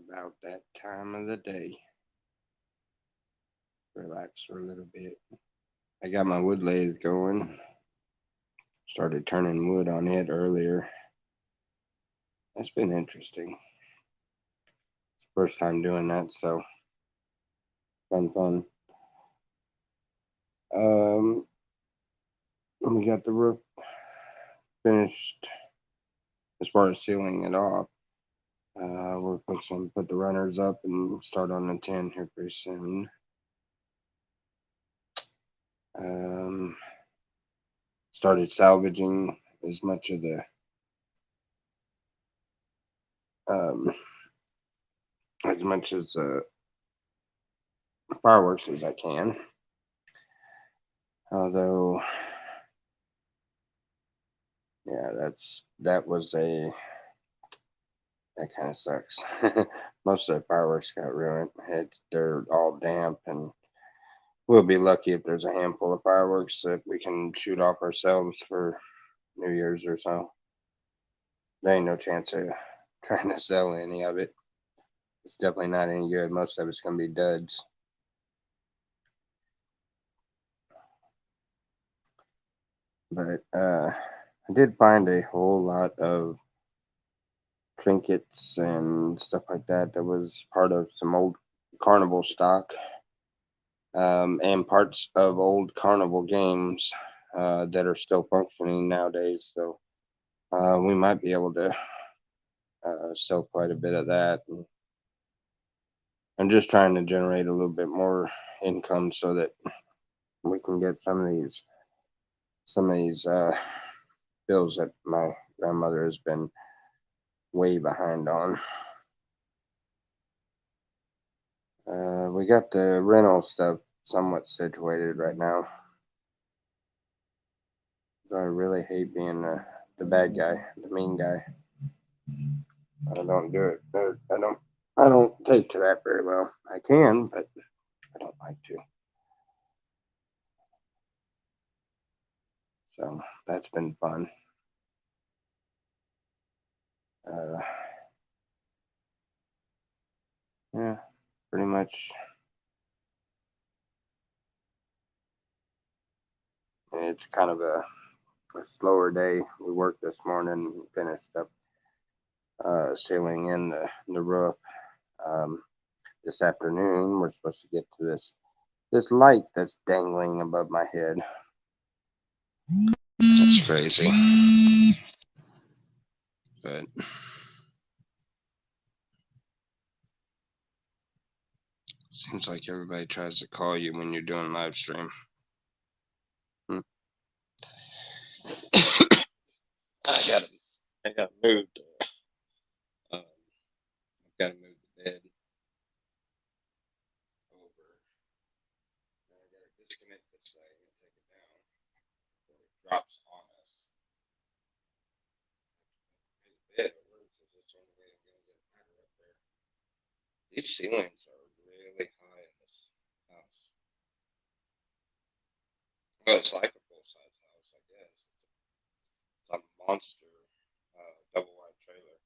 about that time of the day. Relax for a little bit. I got my wood lathe going. Started turning wood on it earlier. That's been interesting. First time doing that, so fun. Um, we got the roof finished as far as sealing it off. We're fixing to put the runners up and start on the tin here pretty soon. Um, Started salvaging as much of the um, as much as fireworks as I can. Although, yeah, that was a that kind of sucks. Most of the fireworks got ruined. They're all damp, and we'll be lucky if there's a handful of fireworks that we can shoot off ourselves for New Year's or so. There ain't no chance of trying to sell any of it. It's definitely not any good. Most of it's gonna be duds. But I did find a whole lot of trinkets and stuff like that that was part of some old carnival stock, and parts of old carnival games that are still functioning nowadays. So we might be able to sell quite a bit of that. And I'm just trying to generate a little bit more income so that we can get some of these bills that my grandmother has been way behind on. We got the rental stuff somewhat situated right now. I really hate being the bad guy, the mean guy. I don't do it. I don't. I don't take to that very well. I can, but I don't like to. So that's been fun. Uh, yeah, pretty much. It's kind of a slower day. We worked this morning, finished up sealing in the roof. Um, this afternoon, we're supposed to get to this light that's dangling above my head. That's crazy. But seems like everybody tries to call you when you're doing live stream. Hmm. I gotta, I gotta move. I've gotta move the bed over. I gotta disconnect this thing and take it down before it drops on us. Move the bed over because that's the only way I'm gonna get a ladder up there. These ceilings are really high in this house. Well, it's like a full size house, I guess. It's a monster double wide trailer.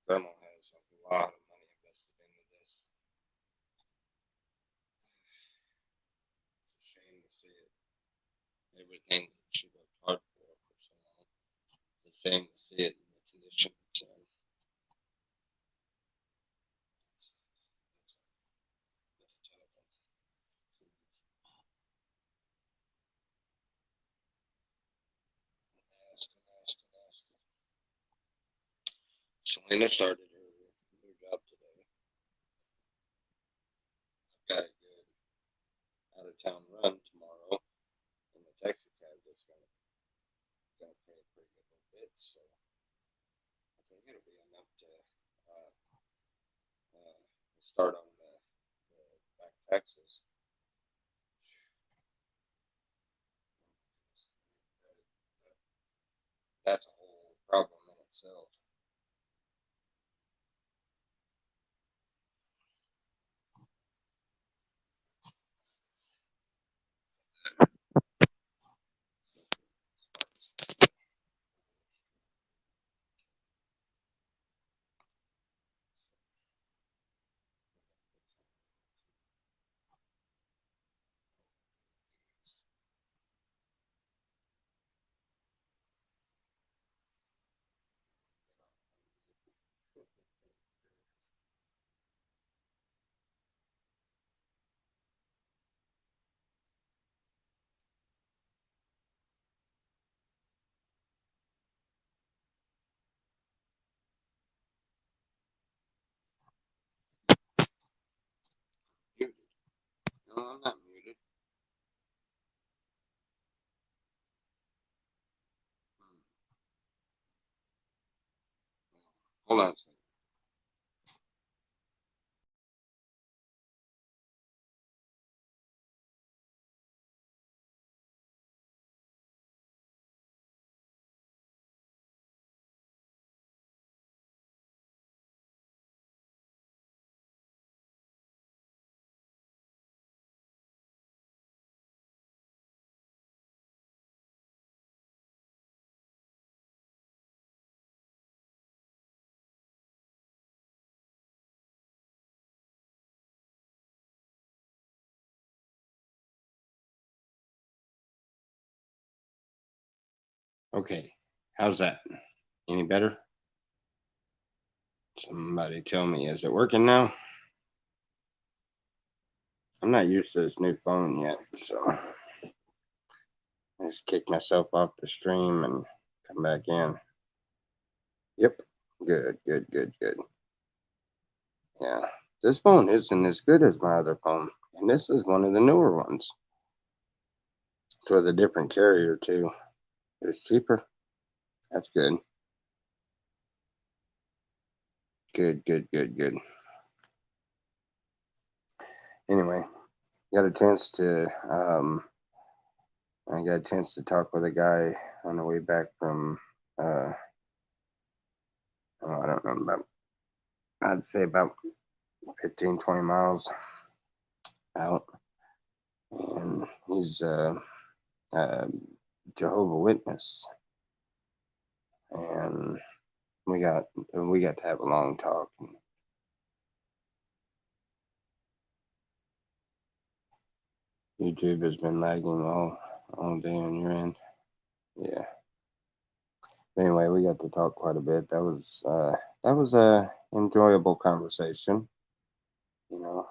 Grandma has a lot of money invested into this. It's a shame to see it. Everything that she worked hard for so long. It's a shame to see it in the condition it's in. That's a tough one. Nasty, nasty, nasty. Selena started her new job today. I've got a good out of town run tomorrow, and the taxi cab is gonna pay a pretty good little bit. So I think it'll be enough to uh, start on the back taxes. That's a whole problem in itself. I'm not muted. Hold on a second. Okay, how's that? Any better? Somebody tell me, is it working now? I'm not used to this new phone yet, so I just kicked myself off the stream and come back in. Yep, good, good, good, good. Yeah, this phone isn't as good as my other phone, and this is one of the newer ones. It's with a different carrier too. It's cheaper. That's good. Good, good, good, good. Anyway, got a chance to I got a chance to talk with a guy on the way back from I don't know, about I'd say about 15, 20 miles out, and he's uh Jehovah Witness, and we got to have a long talk. YouTube has been lagging all day on your end. Yeah. Anyway, we got to talk quite a bit. That was a enjoyable conversation. You know,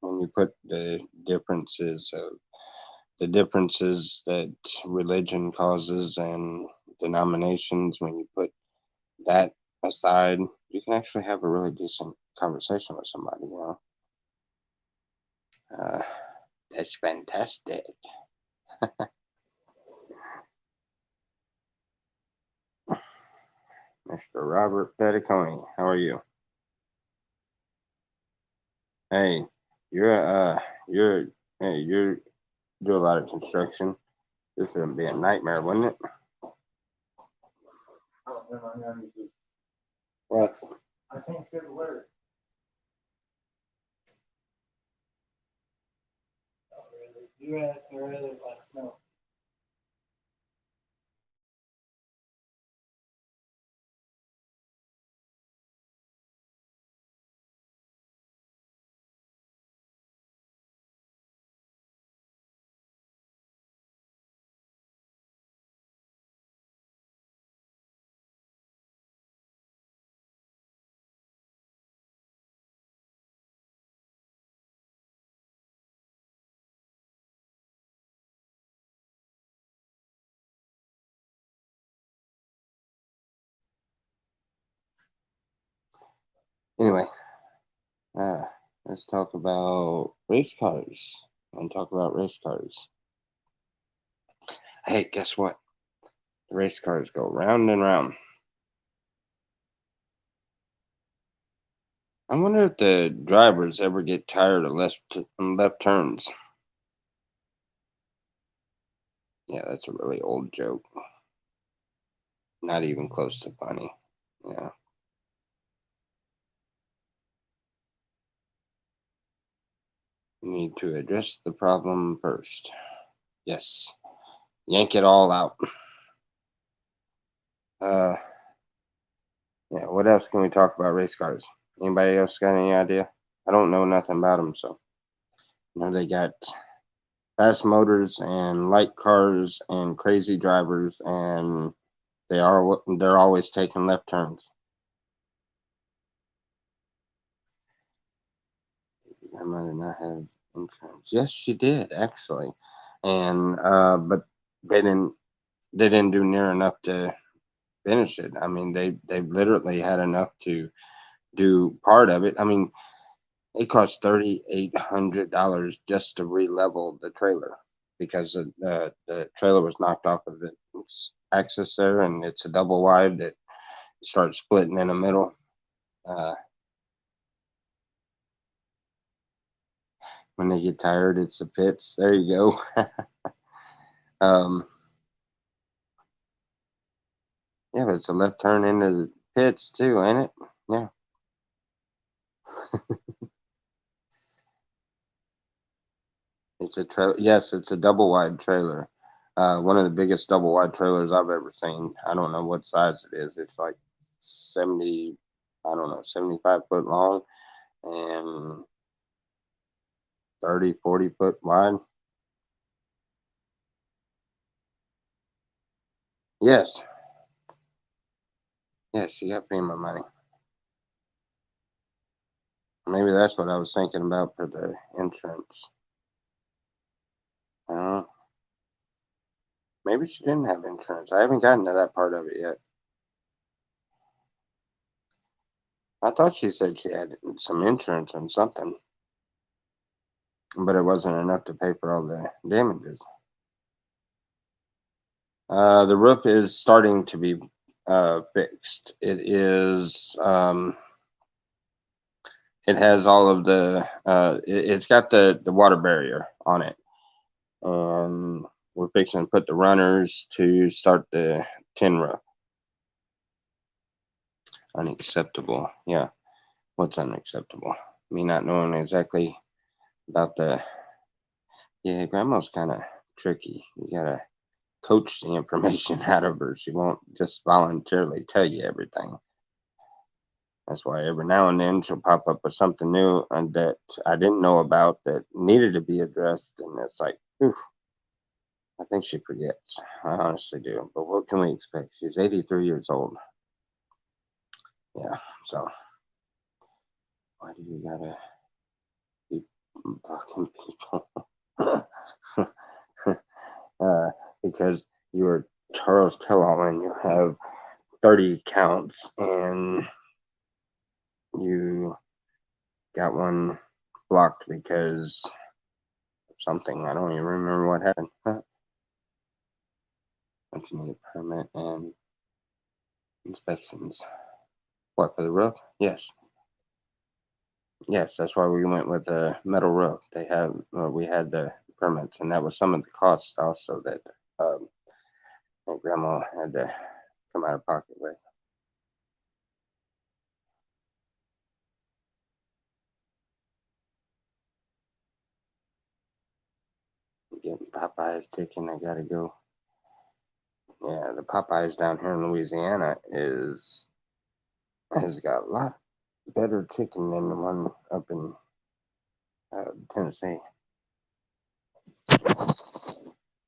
when you put the differences that religion causes and denominations, when you put that aside, you can actually have a really decent conversation with somebody. Uh, that's fantastic. Mr. Robert Petticone, how are you? Hey, you're you're hey, you do a lot of construction. This would be a nightmare, wouldn't it? What? I think it work. You asked me earlier about snow. Anyway, uh, let's talk about race cars. And talk about race cars. Hey, guess what? The race cars go round and round. I wonder if the drivers ever get tired of left turns. Yeah, that's a really old joke. Not even close to funny. Yeah. We need to address the problem first. Yes. Yank it all out. Uh, yeah. What else can we talk about race cars? Anybody else got any idea? I don't know nothing about them, so they got fast motors and light cars and crazy drivers, and they're always taking left turns. I might not have insurance. Yes, she did actually, and but they didn't they didn't do near enough to finish it. I mean, they literally had enough to do part of it. I mean, It cost $3,800 just to re-level the trailer because the trailer was knocked off of its axis there, and it's a double wide that starts splitting in the middle. When they get tired, it's the pits. There you go. um, yeah, but it's a left turn into the pits too, ain't it? Yeah. It's a trailer. Yes, it's a double wide trailer. One of the biggest double wide trailers I've ever seen. I don't know what size it is. It's like 70, I don't know, 75 foot long and 30, 40 foot wide. Yes. Yes, she got FEMA money. Maybe that's what I was thinking about for the insurance. Uh, Maybe she didn't have insurance. I haven't gotten to that part of it yet. I thought she said she had some insurance on something, but it wasn't enough to pay for all the damages. The roof is starting to be fixed. It has all of it's got the water barrier on it, and we're fixing to put the runners to start the tin roof. Unacceptable. Yeah. What's unacceptable? Me not knowing exactly about yeah, grandma's kind of tricky. You gotta coach the information out of her. She won't just voluntarily tell you everything. That's why every now and then she'll pop up with something new and that I didn't know about that needed to be addressed. And it's like, oof, I think she forgets. I honestly do. But what can we expect? She's 83 years old. Yeah. So why do you gotta keep blocking people? Because you are Charles Tillall and you have 30 counts and you got one blocked because of something. I don't even remember what happened. But you need a permit and inspections. What, for the roof? Yes. Yes, that's why we went with a metal roof. We had the permits, and that was some of the costs also that my grandma had to come out of pocket with. Getting Popeyes ticking, I gotta go. Yeah, the Popeyes down here in Louisiana is has got a lot better chicken than the one up in Tennessee.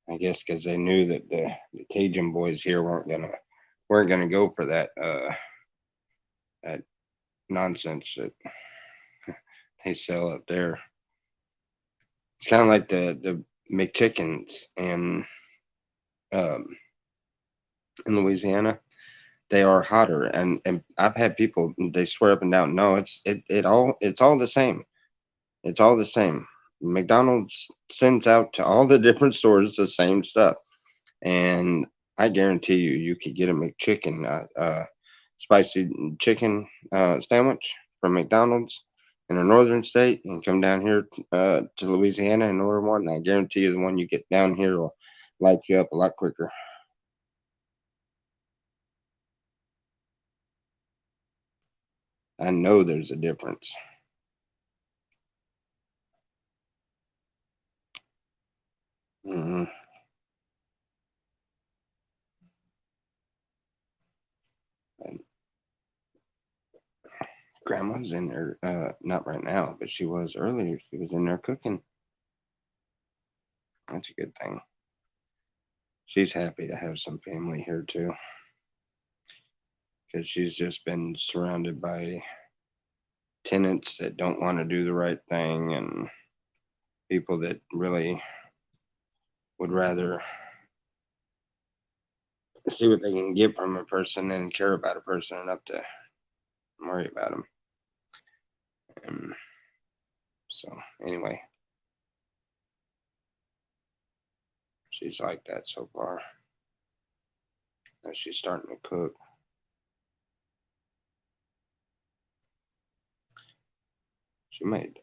I guess because they knew that the Cajun boys here weren't gonna go for that nonsense that they sell up there. It's kind of like the McChickens um, in Louisiana. They are hotter, and I've had people they swear up and down. No, it's all the same. It's all the same. McDonald's sends out to all the different stores the same stuff, and I guarantee you could get a McChicken, spicy chicken sandwich from McDonald's in a northern state, and come down here to Louisiana and order one. And I guarantee you, the one you get down here will light you up a lot quicker. I know there's a difference. hmm And grandma's in there, not right now, but she was earlier. She was in there cooking. That's a good thing. She's happy to have some family here too, because she's just been surrounded by tenants that don't want to do the right thing and people that really would rather see what they can get from a person than care about a person enough to worry about them. And So anyway, she's like that so far. Now she's starting to cook. She made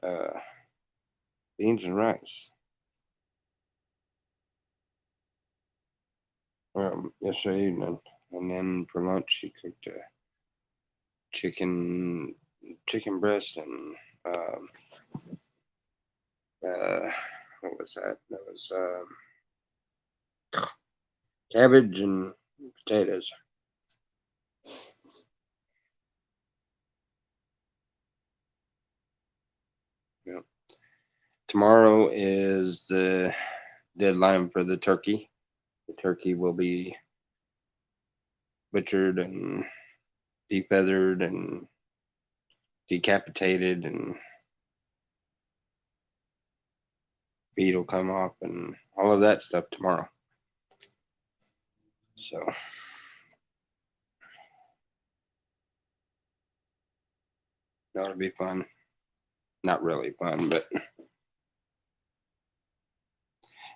beans and rice yesterday evening, and then for lunch she cooked chicken breast and what was that? That was cabbage and potatoes. Yep. Tomorrow is the deadline for the turkey. The turkey will be butchered and defeathered and decapitated, and feet will come off and all of that stuff tomorrow. So that'll be fun. Not really fun, but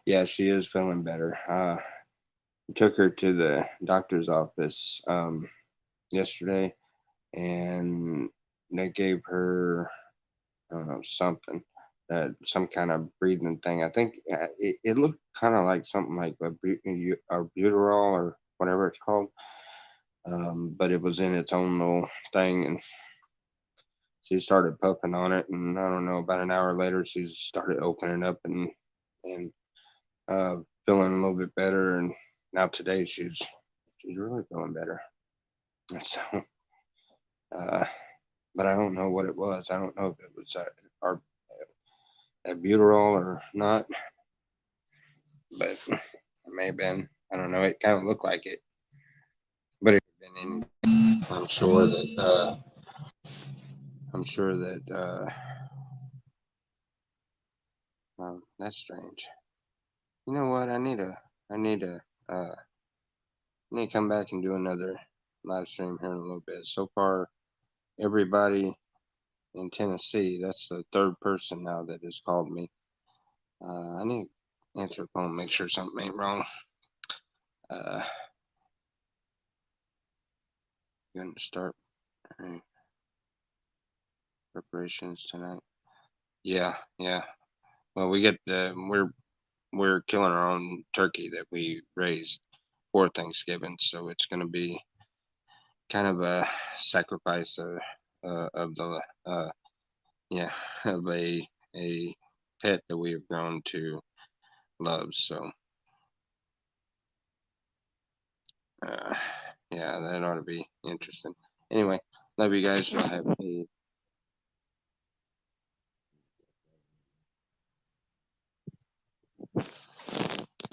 yeah, she is feeling better. Took her to the doctor's office yesterday, and they gave her something, some kind of breathing thing. I think it looked kind of like something like a buterol or whatever it's called, but it was in its own little thing, and she started puffing on it, and I don't know, about an hour later, she started opening up and feeling a little bit better, and now today she's really feeling better. So, but I don't know what it was. I don't know if it was albuterol or not, but it may have been. I don't know. It kind of looked like it, but it could have been in. I'm sure that. That's strange. You know what? I need to. Uh, come back and do another live stream here in a little bit. So far, everybody in Tennessee. That's the third person now that has called me. I need to answer the phone, make sure something ain't wrong. Going to start preparations tonight. Yeah. Well, we're killing our own turkey that we raised for Thanksgiving, so it's going to be kind of a sacrifice of the of a pet that we have grown to love. So yeah, that ought to be interesting. Anyway, love you guys. Have a